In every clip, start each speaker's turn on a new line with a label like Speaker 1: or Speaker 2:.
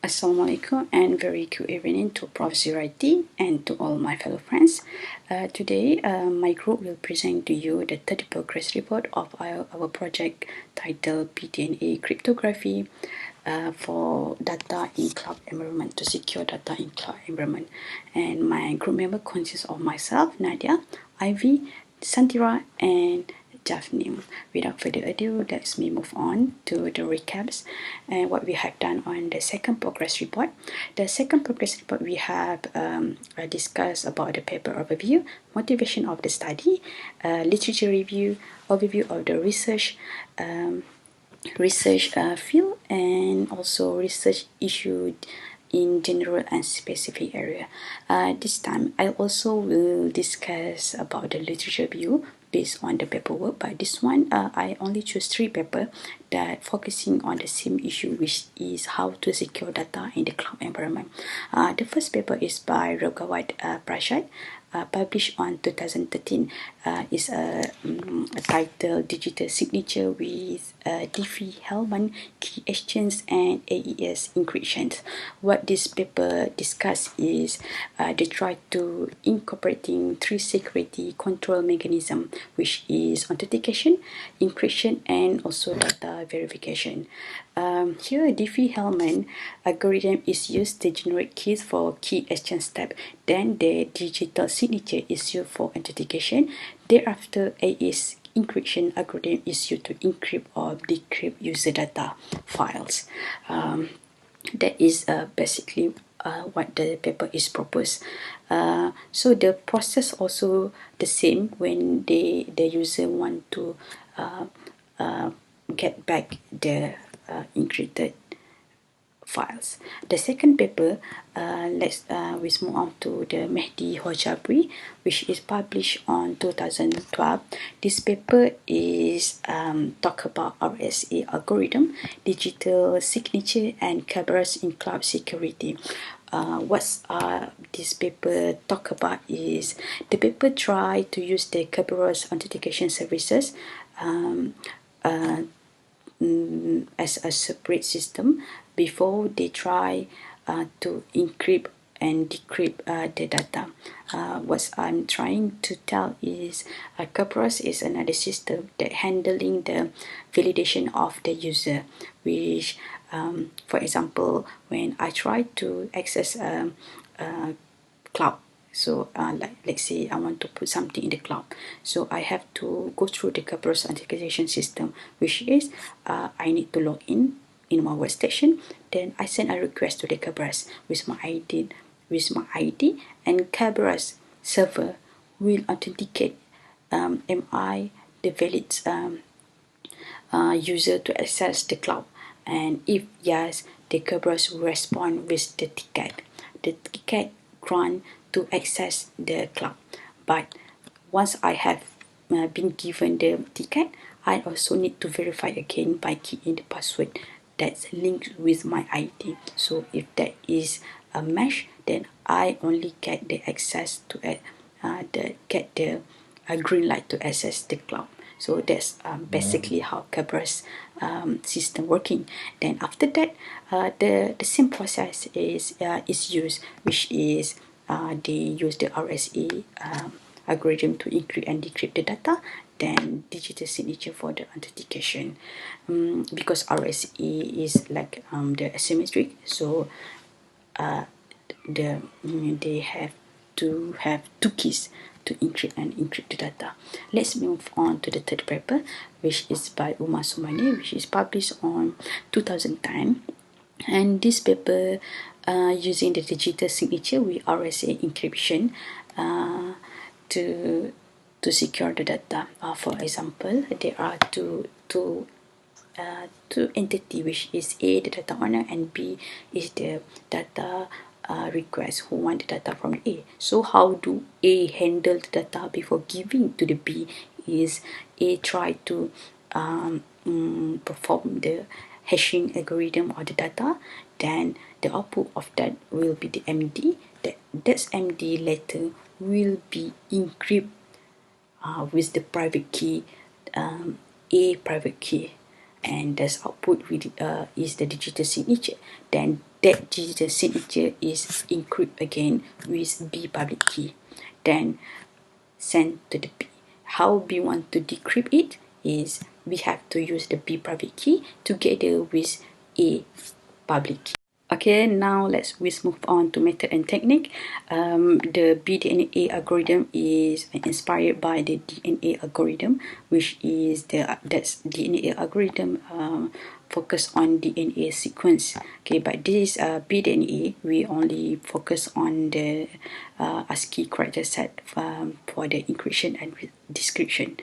Speaker 1: Assalamualaikum and very good evening to Prof. Zuraiti and to all my fellow friends. Today, my group will present to you the third progress report of our project titled BDNA Cryptography for data in cloud environment, to secure data in cloud environment. And my group member consists of myself, Nadia, Ivy, Santira, and Daphne. Without further ado, let's move on to the recaps and what we have done on the second progress report. The second progress report we have discussed about the paper overview, motivation of the study, literature review, overview of the research field, and also research issue in general and specific area. This time I also will discuss about the literature review based on the paperwork, but this one I only choose 3 papers that focusing on the same issue, which is how to secure data in the cloud environment. The first paper is by Rogawat Prashad, published on 2013. Is a title Digital Signature with Diffie-Hellman Key Exchange and AES Encryption. What this paper discuss is they try to incorporating 3 security control mechanism, which is authentication, encryption, and also data verification. Here, Diffie-Hellman algorithm is used to generate keys for key exchange step. Then the digital signature is used for authentication. Thereafter, AES encryption algorithm is used to encrypt or decrypt user data files. That is basically what the paper is proposed. So the process also the same when the user want to get back the encrypted files. The second paper, let's move on to the Mehdi Hojabri, which is published on 2012. This paper is talk about RSA algorithm, digital signature, and cameras in cloud security. What's this paper talk about is the paper try to use the Kerberos authentication services as a separate system before they try to encrypt and decrypt the data. What I'm trying to tell is Kerberos is another system that handling the validation of the user, which for example, when I try to access cloud, so like let's say I want to put something in the cloud, so I have to go through the Kerberos authentication system, which is I need to log in my workstation, then I send a request to the Kerberos with my ID, and Kerberos server will authenticate am I the valid user to access the cloud, and if yes, the Kerberos will respond with the ticket. The ticket grant to access the cloud. But once I have been given the ticket, I also need to verify again by keying the password that's linked with my ID. So if that is a match, then I only get the access to get the green light to access the cloud. So that's basically how Kerberos system working. Then after that, the same process is used, which is they use the RSA algorithm to encrypt and decrypt the data, then digital signature for the authentication. Because RSA is like the asymmetric, so they have to have 2 keys to encrypt and decrypt the data. Let's move on to the third paper, which is by Umar Sumani, which is published on 2010. And this paper using the digital signature with RSA encryption to secure the data. For example, there are two entity, which is A, the data owner, and B is the data request who want the data from A. So how do A handle the data before giving to the B? Is A try to perform the hashing algorithm of the data, then the output of that will be the MD. That's MD later will be encrypted with the private key, A private key. and this output is the digital signature. Then that digital signature is encrypted again with B public key, then sent to the B. How we want to decrypt it is we have to use the B private key together with A public key. Okay, now let's move on to method and technique. The BDNA algorithm is inspired by the DNA algorithm, which is that's DNA algorithm focus on DNA sequence. Okay, but this BDNA we only focus on the ASCII character set for the encryption and decryption.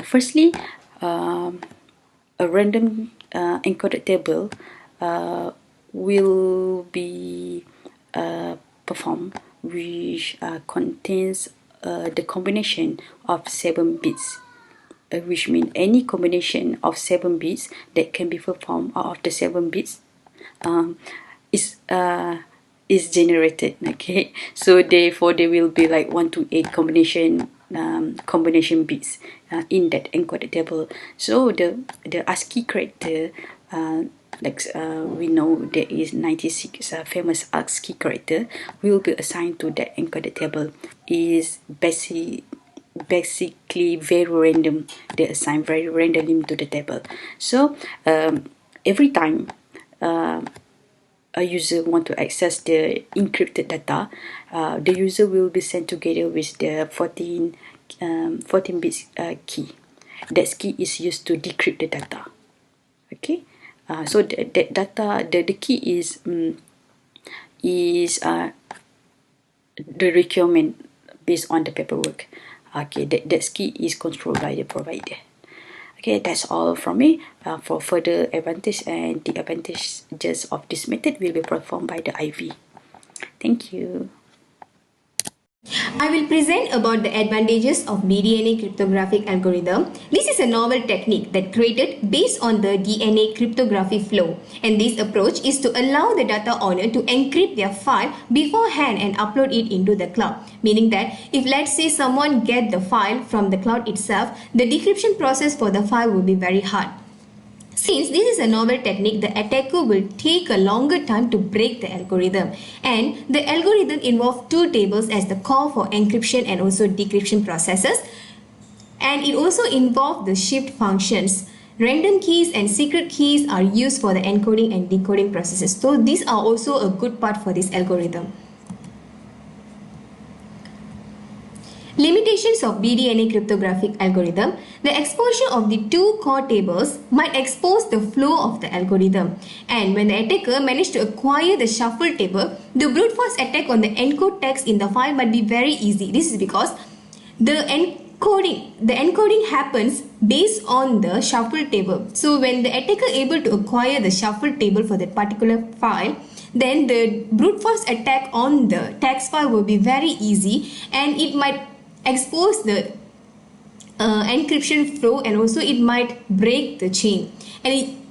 Speaker 1: Firstly, a random encoded table will be performed, which contains the combination of 7 bits, which means any combination of 7 bits that can be performed out of the 7 bits is generated. Okay, so therefore there will be like 1 to 8 combination bits in that encoded table. So the ASCII character, we know there is 96 famous ASCII character will be assigned to that encoded table. Is basically very random. They assign very randomly to the table. So every time a user want to access the encrypted data, the user will be sent together with the 14 bits key. That key is used to decrypt the data. Okay, so that data, the key is the requirement based on the paperwork. Okay, that key is controlled by the provider. Okay, that's all from me. For further advantage and disadvantages of this method will be performed by the IV. Thank you.
Speaker 2: I will present about the advantages of BDNA cryptographic algorithm. This is a novel technique that created based on the DNA cryptography flow, and this approach is to allow the data owner to encrypt their file beforehand and upload it into the cloud, meaning that if, let's say, someone get the file from the cloud itself, the decryption process for the file will be very hard. Since this is a novel technique, the attacker will take a longer time to break the algorithm, and the algorithm involves 2 tables as the core for encryption and also decryption processes, and it also involves the shift functions. Random keys and secret keys are used for the encoding and decoding processes, so these are also a good part for this algorithm. Limitations of BDNA cryptographic algorithm. The exposure of the 2 core tables might expose the flow of the algorithm, and when the attacker managed to acquire the shuffle table, the brute force attack on the encode text in the file might be very easy. This is because the encoding happens based on the shuffle table. So when the attacker able to acquire the shuffle table for that particular file, then the brute force attack on the text file will be very easy, and it might expose the encryption flow, and also it might break the chain. And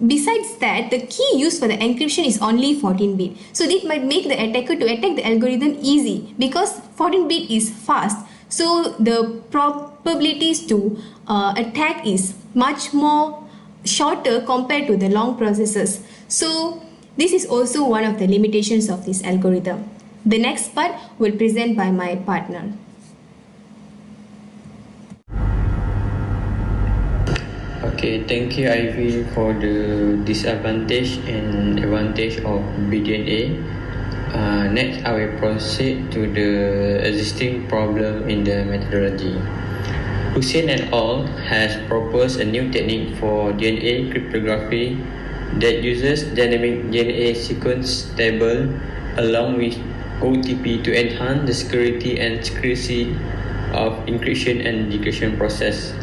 Speaker 2: besides that, the key used for the encryption is only 14-bit. So this might make the attacker to attack the algorithm easy because 14-bit is fast. So the probabilities to attack is much more shorter compared to the long processes. So this is also one of the limitations of this algorithm. The next part will present by my partner.
Speaker 3: Okay, thank you Ivy for the disadvantage and advantage of BDNA. Next, I will proceed to the existing problem in the methodology. Hussein et al. Has proposed a new technique for DNA cryptography that uses dynamic DNA sequence table along with OTP to enhance the security and secrecy of encryption and decryption process.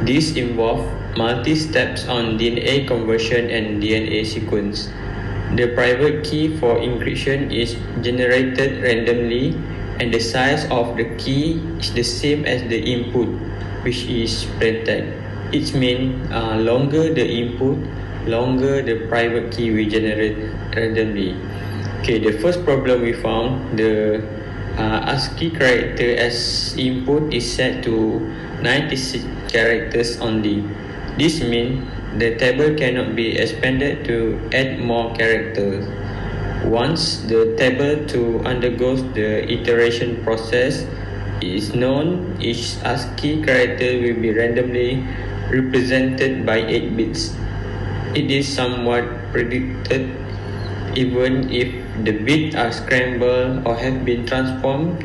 Speaker 3: This involves multi-steps on DNA conversion and DNA sequence. The private key for encryption is generated randomly, and the size of the key is the same as the input, which is printed. It means longer the input, longer the private key we generate randomly. Okay, the first problem we found, the ASCII character as input is set to 96 characters only. This means the table cannot be expanded to add more characters. Once the table to undergoes the iteration process is known, each ASCII character will be randomly represented by 8 bits. It is somewhat predicted even if the bits are scrambled or have been transformed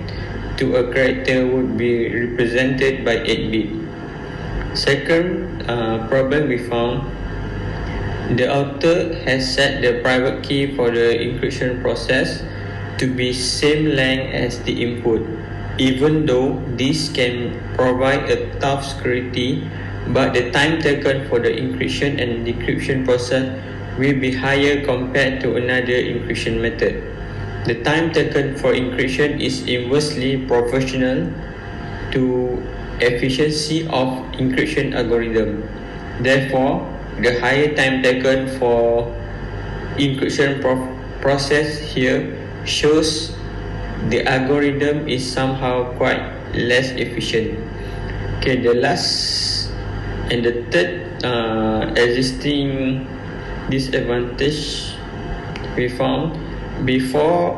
Speaker 3: to a character would be represented by 8 bits. Second problem we found, the author has set the private key for the encryption process to be same length as the input, even though this can provide a tough security, but the time taken for the encryption and decryption process will be higher compared to another encryption method. The time taken for encryption is inversely proportional to efficiency of encryption algorithm. Therefore, the higher time taken for encryption process here shows the algorithm is somehow quite less efficient. Okay, the last and the third existing disadvantage we found, before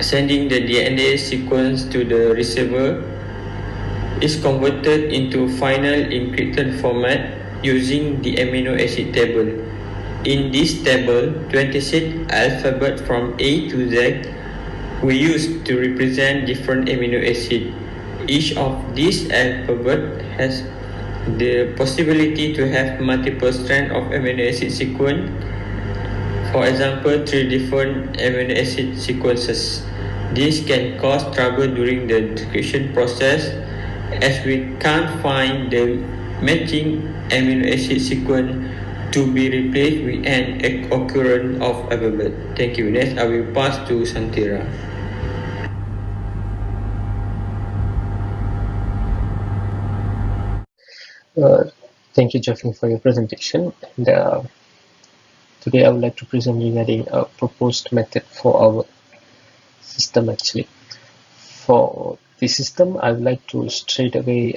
Speaker 3: sending the DNA sequence to the receiver, is converted into final encrypted format using the amino acid table. In this table, 26 alphabets from A to Z were used to represent different amino acids. Each of these alphabets has the possibility to have multiple strands of amino acid sequence. For example, 3 different amino acid sequences. This can cause trouble during the decryption process, as we can't find the matching amino acid sequence to be replaced with an occurrence of alphabet. Thank you. Next, I will pass to Santira.
Speaker 4: Thank you, Jeffrey, for your presentation. And, today I would like to present regarding a proposed method for our system. Actually, for the system, I would like to straight away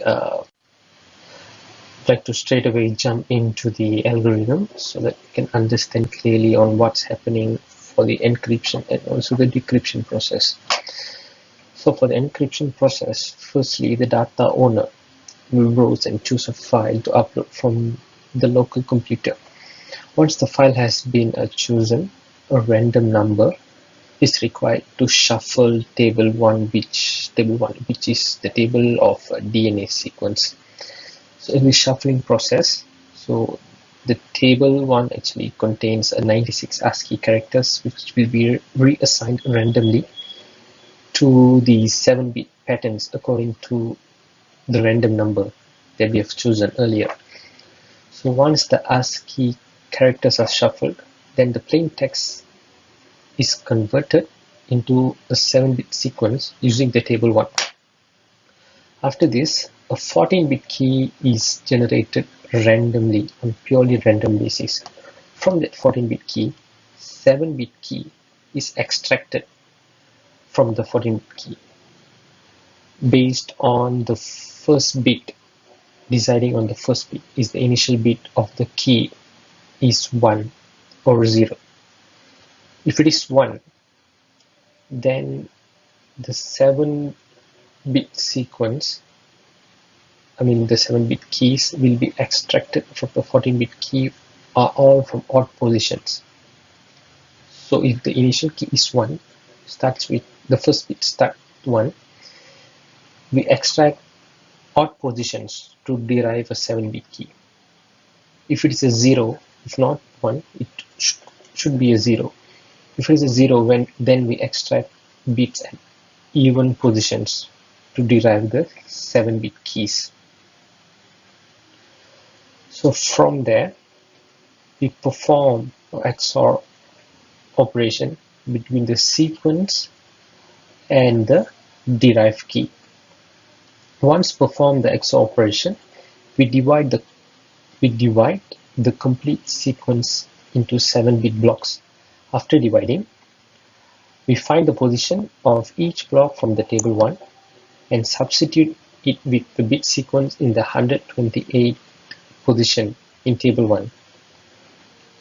Speaker 4: jump into the algorithm so that you can understand clearly on what's happening for the encryption and also the decryption process. So for the encryption process, firstly, the data owner will browse and choose a file to upload from the local computer. Once the file has been chosen, a random number is required to shuffle table 1, which is the table of DNA sequence. So in the shuffling process, so the table 1 actually contains 96 ASCII characters, which will be reassigned randomly to the 7-bit patterns according to the random number that we have chosen earlier. So once the ASCII characters are shuffled, then the plain text is converted into a 7-bit sequence using the table 1. After this, a 14-bit key is generated randomly on purely random basis. From that 14-bit key, 7-bit key is extracted from the 14-bit key based on the first bit. Deciding on the first bit is the initial bit of the key is 1 or 0. If it is 1, then the 7-bit sequence, the 7-bit keys will be extracted from the 14-bit key are all from odd positions. So if the initial key is 1, starts with the first bit start 1, we extract odd positions to derive a 7-bit key. If it is a 0, if not 1, it should be a 0. If it is a 0, then we extract bits at even positions to derive the 7-bit keys. So from there, we perform an XOR operation between the sequence and the derived key. Once performed the XOR operation, we divide the complete sequence into 7-bit blocks. After dividing, we find the position of each block from the table 1 and substitute it with the bit sequence in the 128th position in table 1.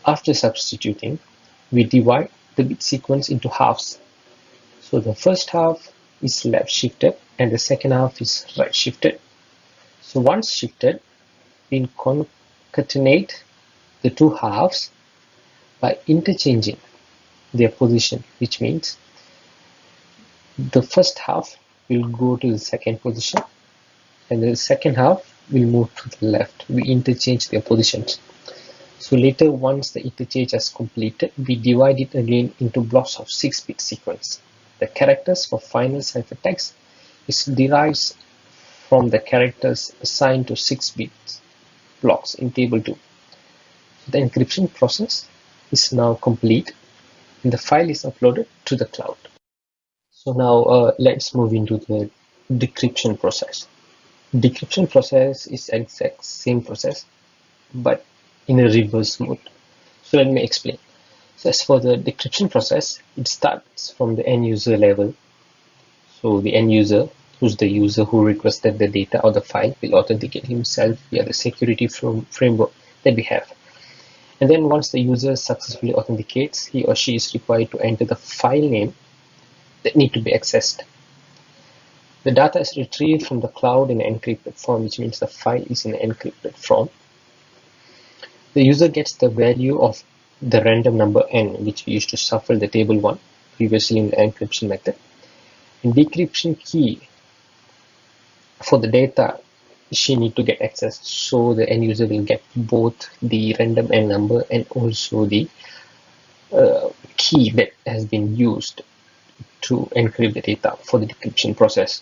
Speaker 4: After substituting, we divide the bit sequence into halves. So the first half is left shifted and the second half is right shifted. So once shifted, we concatenate the two halves by interchanging their position, which means the first half will go to the second position and the second half will move to the left. We interchange their positions. So later, once the interchange is completed, we divide it again into blocks of 6-bit sequence. The characters for final ciphertext is derived from the characters assigned to 6-bit blocks in table 2. So the encryption process is now complete and the file is uploaded to the cloud. So now let's move into the decryption process. Decryption process is exact same process but in a reverse mode. So let me explain. So as for the decryption process, it starts from the end user level. So the end user, who's the user who requested the data or the file, will authenticate himself via the security framework that we have. And then once the user successfully authenticates, he or she is required to enter the file name that need to be accessed. The data is retrieved from the cloud in an encrypted form, which means the file is in an encrypted form. The user gets the value of the random number n, which we used to shuffle the table 1 previously in the encryption method. And decryption key for the data she need to get access, so the end user will get both the random n number and also the key that has been used to encrypt the data for the decryption process.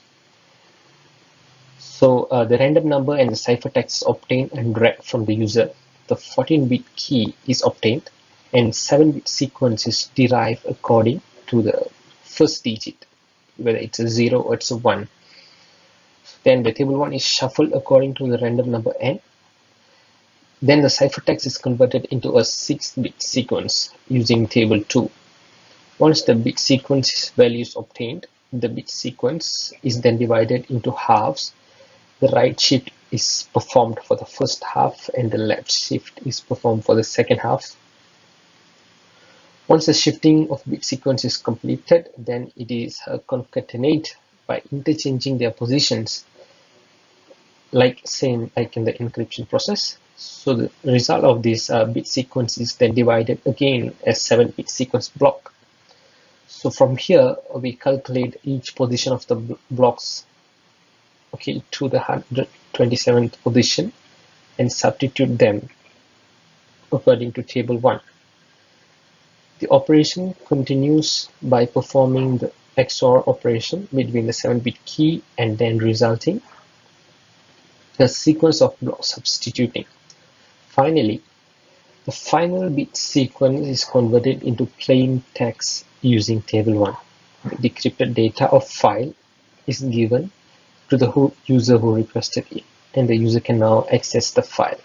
Speaker 4: So the random number and the ciphertext is obtained and read from the user. The 14-bit key is obtained and 7-bit sequence is derived according to the first digit, whether it's a 0 or it's a 1. Then the table 1 is shuffled according to the random number n. Then the ciphertext is converted into a 6-bit sequence using table 2. Once the bit sequence value is obtained, the bit sequence is then divided into halves. The right shift is performed for the first half and the left shift is performed for the second half. Once the shifting of bit sequence is completed, then it is concatenated by interchanging their positions, like in the encryption process. So the result of this bit sequence is then divided again as 7-bit sequence block. So from here we calculate each position of the blocks to the 127th position and substitute them according to table 1. The operation continues by performing the XOR operation between the 7-bit key and then resulting the sequence of blocks substituting. Finally, the final bit sequence is converted into plain text using table 1. The decrypted data of file is given to the user who requested it, and the user can now access the file.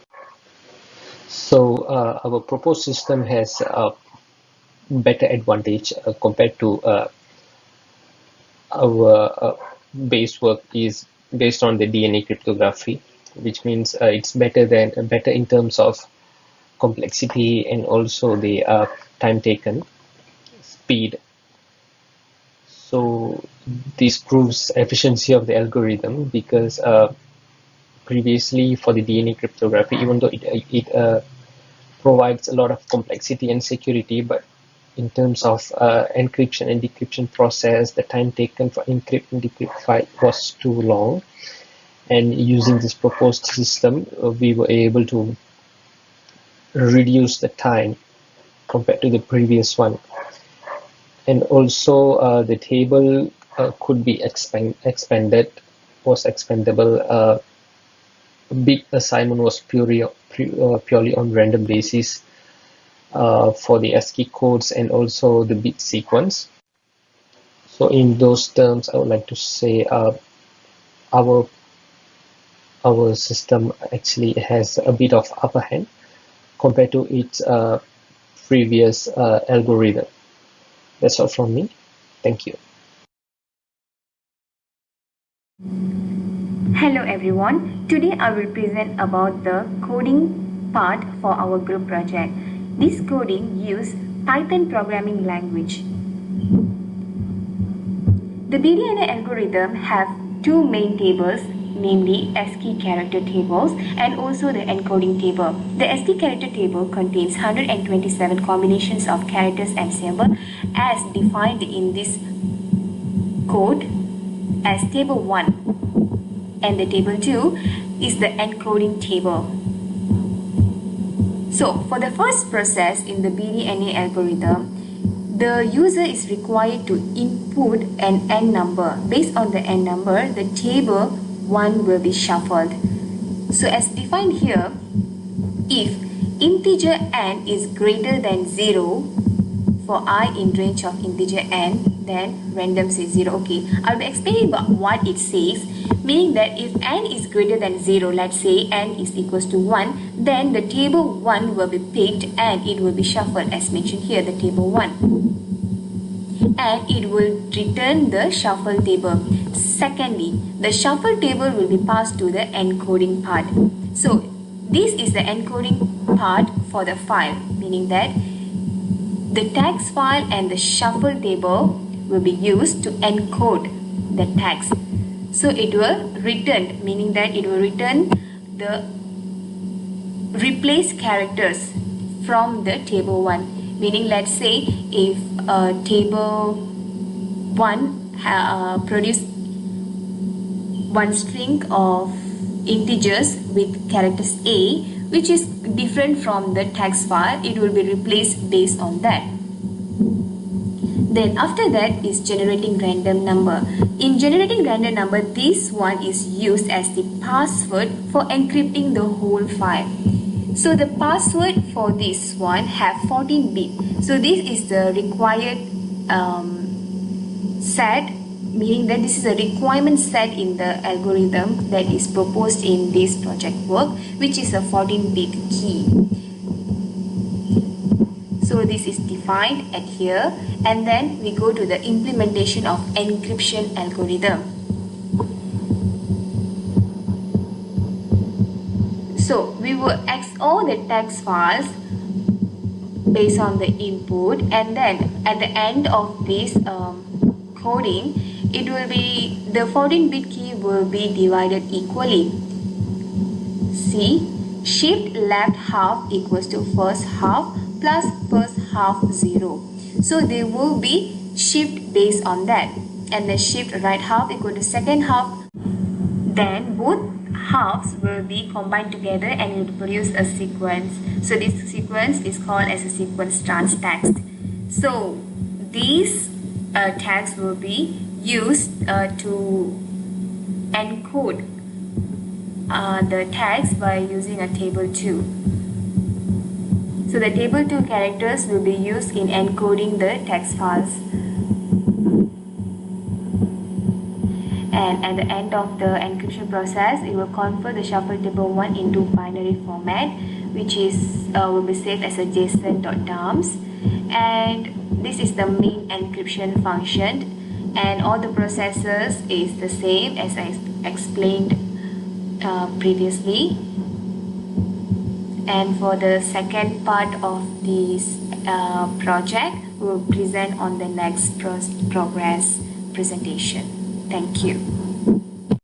Speaker 4: So our proposed system has a better advantage compared to our base work is based on the DNA cryptography, which means it's better in terms of complexity and also the time taken, speed. So this proves efficiency of the algorithm because previously for the DNA cryptography, even though it provides a lot of complexity and security, but in terms of encryption and decryption process, the time taken for encrypt and decrypt file was too long. And using this proposed system, we were able to reduce the time compared to the previous one. And also the table could be expanded, was expandable. Big assignment was purely on random basis for the ASCII codes and also the bit sequence. So in those terms, I would like to say our system actually has a bit of upper hand compared to its previous algorithm. That's all from me. Thank you.
Speaker 2: Hello everyone, today I will present about the coding part for our group project. This coding uses Python programming language. The BDNA algorithm have two main tables, namely ASCII character tables and also the encoding table. The ASCII character table contains 127 combinations of characters and symbols as defined in this code as table 1, and the table 2 is the encoding table. So for the first process in the BDNA algorithm, the user is required to input an n number. Based on the n number, the table 1 will be shuffled. So as defined here, if integer n is greater than 0 for I in range of integer n, then random says 0. Okay, I'll be explaining about what it says, meaning that if n is greater than 0, let's say n is equals to 1, then the table 1 will be picked and it will be shuffled as mentioned here, the table 1. And it will return the shuffle table. Secondly, the shuffle table will be passed to the encoding part. So this is the encoding part for the file, meaning that the text file and the shuffle table will be used to encode the text. So it will return, meaning that it will return the replaced characters from the table 1. Meaning, let's say if table 1 produced one string of integers with characters A, which is different from the text file, it will be replaced based on that. Then after that is generating random number. In generating random number, this one is used as the password for encrypting the whole file. So the password for this one have 14 bit. So this is the required set, meaning that this is a requirement set in the algorithm that is proposed in this project work, which is a 14-bit key. So this is defined at here, and then we go to the implementation of encryption algorithm. So we will XOR the text files based on the input, and then at the end of this coding, it will be the 14-bit key will be divided equally. See, shift left half equals to first half plus first half 0. So they will be shift based on that, and the shift right half equal to second half. Then both halves will be combined together and it will produce a sequence. So this sequence is called as a sequence trans text. So these tags will be used to encode the text by using a table 2. So the table 2 characters will be used in encoding the text files. And at the end of the encryption process, it will convert the shuffle table 1 into binary format, which is will be saved as a json.dumps. And this is the main encryption function, and all the processes is the same as I explained previously. And for the second part of this project, we will present on the next progress presentation. Thank you.